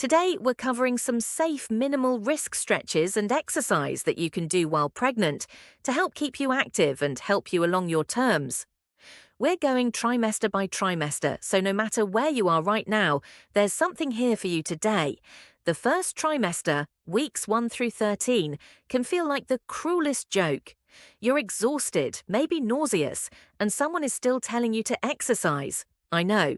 Today, we're covering some safe, minimal risk stretches and exercise that you can do while pregnant to help keep you active and help you along your terms. We're going trimester by trimester, so no matter where you are right now, there's something here for you today. The first trimester, weeks 1 through 13, can feel like the cruelest joke. You're exhausted, maybe nauseous, and someone is still telling you to exercise. I know.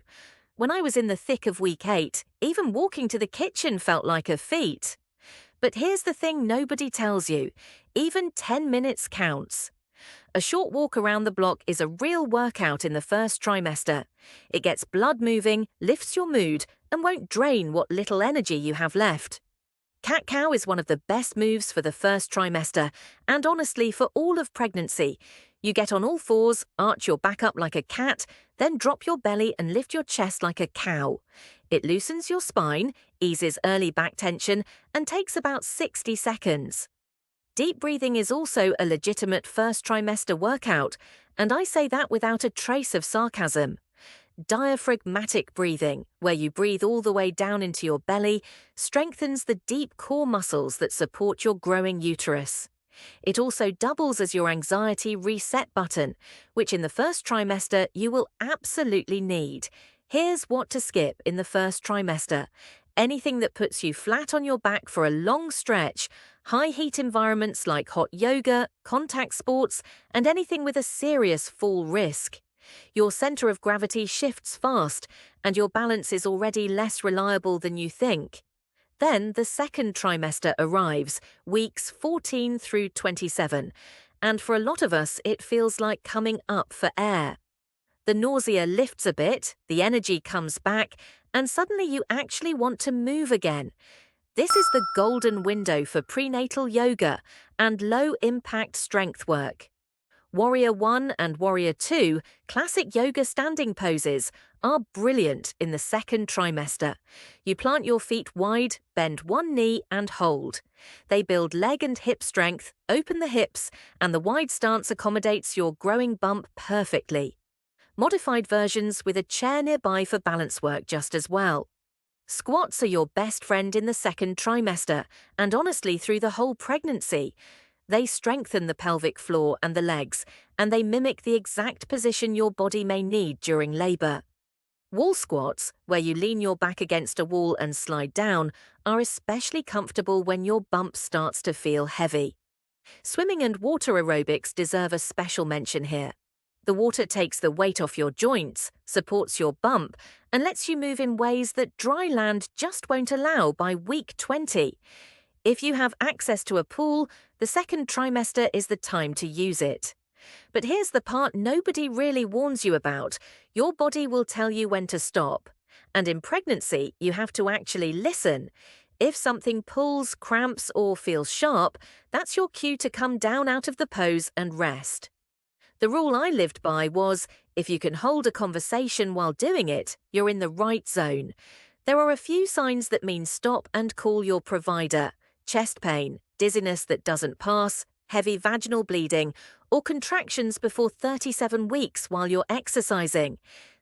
When I was in the thick of week 8, even walking to the kitchen felt like a feat. But here's the thing nobody tells you. Even 10 minutes counts. A short walk around the block is a real workout in the first trimester. It gets blood moving, lifts your mood, and won't drain what little energy you have left. Cat-cow is one of the best moves for the first trimester, and honestly for all of pregnancy. You get on all fours, arch your back up like a cat, then drop your belly and lift your chest like a cow. It loosens your spine, eases early back tension, and takes about 60 seconds. Deep breathing is also a legitimate first trimester workout, and I say that without a trace of sarcasm. Diaphragmatic breathing, where you breathe all the way down into your belly, strengthens the deep core muscles that support your growing uterus. It also doubles as your anxiety reset button, which in the first trimester you will absolutely need. Here's what to skip in the first trimester. Anything that puts you flat on your back for a long stretch, high heat environments like hot yoga, contact sports, and anything with a serious fall risk. Your center of gravity shifts fast, and your balance is already less reliable than you think. Then the second trimester arrives, weeks 14 through 27, and for a lot of us it feels like coming up for air. The nausea lifts a bit, the energy comes back, and suddenly you actually want to move again. This is the golden window for prenatal yoga and low-impact strength work. Warrior 1 and Warrior 2, classic yoga standing poses, are brilliant in the second trimester. You plant your feet wide, bend one knee and hold. They build leg and hip strength, open the hips, and the wide stance accommodates your growing bump perfectly. Modified versions with a chair nearby for balance work just as well. Squats are your best friend in the second trimester, and honestly through the whole pregnancy. They strengthen the pelvic floor and the legs, and they mimic the exact position your body may need during labor. Wall squats, where you lean your back against a wall and slide down, are especially comfortable when your bump starts to feel heavy. Swimming and water aerobics deserve a special mention here. The water takes the weight off your joints, supports your bump, and lets you move in ways that dry land just won't allow by week 20. If you have access to a pool, the second trimester is the time to use it. But here's the part nobody really warns you about. Your body will tell you when to stop. And in pregnancy, you have to actually listen. If something pulls, cramps, or feels sharp, that's your cue to come down out of the pose and rest. The rule I lived by was, if you can hold a conversation while doing it, you're in the right zone. There are a few signs that mean stop and call your provider. Chest pain, dizziness that doesn't pass, heavy vaginal bleeding, or contractions before 37 weeks while you're exercising.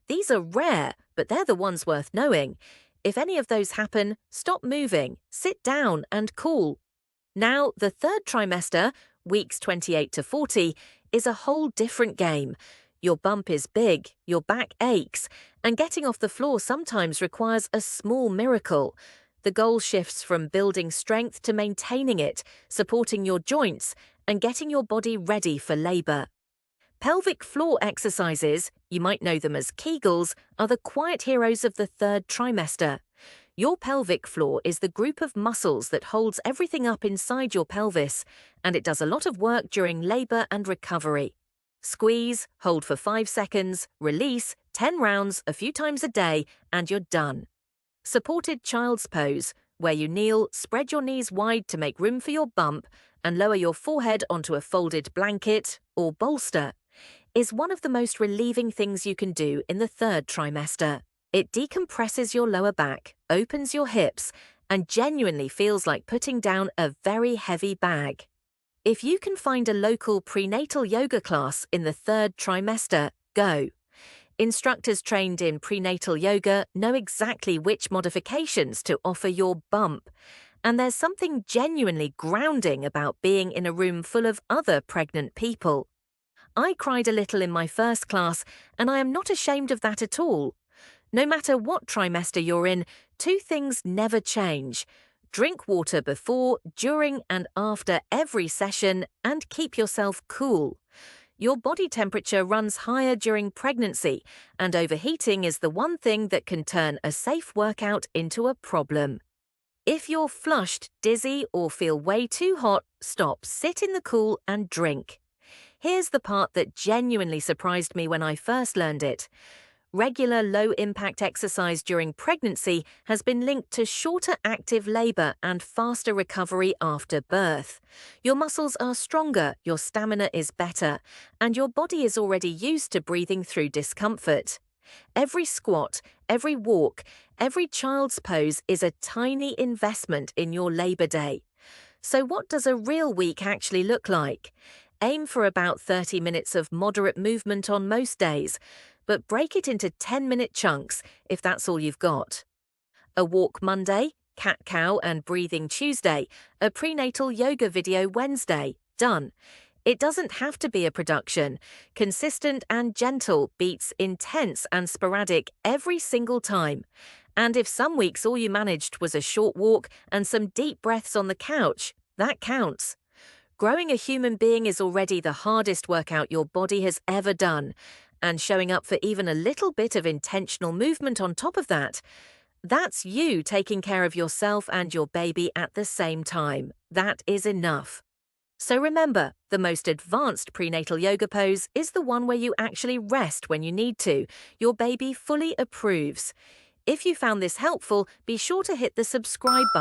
These are rare, but they're the ones worth knowing. If any of those happen, stop moving, sit down and cool. Now, the third trimester, weeks 28 to 40, is a whole different game. Your bump is big, your back aches, and getting off the floor sometimes requires a small miracle. The goal shifts from building strength to maintaining it, supporting your joints, and getting your body ready for labor. Pelvic floor exercises, you might know them as Kegels, are the quiet heroes of the third trimester. Your pelvic floor is the group of muscles that holds everything up inside your pelvis, and it does a lot of work during labor and recovery. Squeeze, hold for 5 seconds, release, 10 rounds a few times a day, and you're done. Supported child's pose, where you kneel, spread your knees wide to make room for your bump, and lower your forehead onto a folded blanket or bolster, is one of the most relieving things you can do in the third trimester. It decompresses your lower back, opens your hips, and genuinely feels like putting down a very heavy bag. If you can find a local prenatal yoga class in the third trimester, go. Instructors trained in prenatal yoga know exactly which modifications to offer your bump. And there's something genuinely grounding about being in a room full of other pregnant people. I cried a little in my first class, and I am not ashamed of that at all. No matter what trimester you're in, two things never change. Drink water before, during, and after every session, and keep yourself cool. Your body temperature runs higher during pregnancy, and overheating is the one thing that can turn a safe workout into a problem. If you're flushed, dizzy, or feel way too hot, stop, sit in the cool, and drink. Here's the part that genuinely surprised me when I first learned it. Regular low-impact exercise during pregnancy has been linked to shorter active labor and faster recovery after birth. Your muscles are stronger, your stamina is better, and your body is already used to breathing through discomfort. Every squat, every walk, every child's pose is a tiny investment in your labor day. So what does a real week actually look like? Aim for about 30 minutes of moderate movement on most days, but break it into 10-minute chunks if that's all you've got. A walk Monday, cat-cow and breathing Tuesday, a prenatal yoga video Wednesday. Done. It doesn't have to be a production. Consistent and gentle beats intense and sporadic every single time. And if some weeks all you managed was a short walk and some deep breaths on the couch, that counts. Growing a human being is already the hardest workout your body has ever done, and showing up for even a little bit of intentional movement on top of that, that's you taking care of yourself and your baby at the same time. That is enough. So remember, the most advanced prenatal yoga pose is the one where you actually rest when you need to. Your baby fully approves. If you found this helpful, be sure to hit the subscribe button.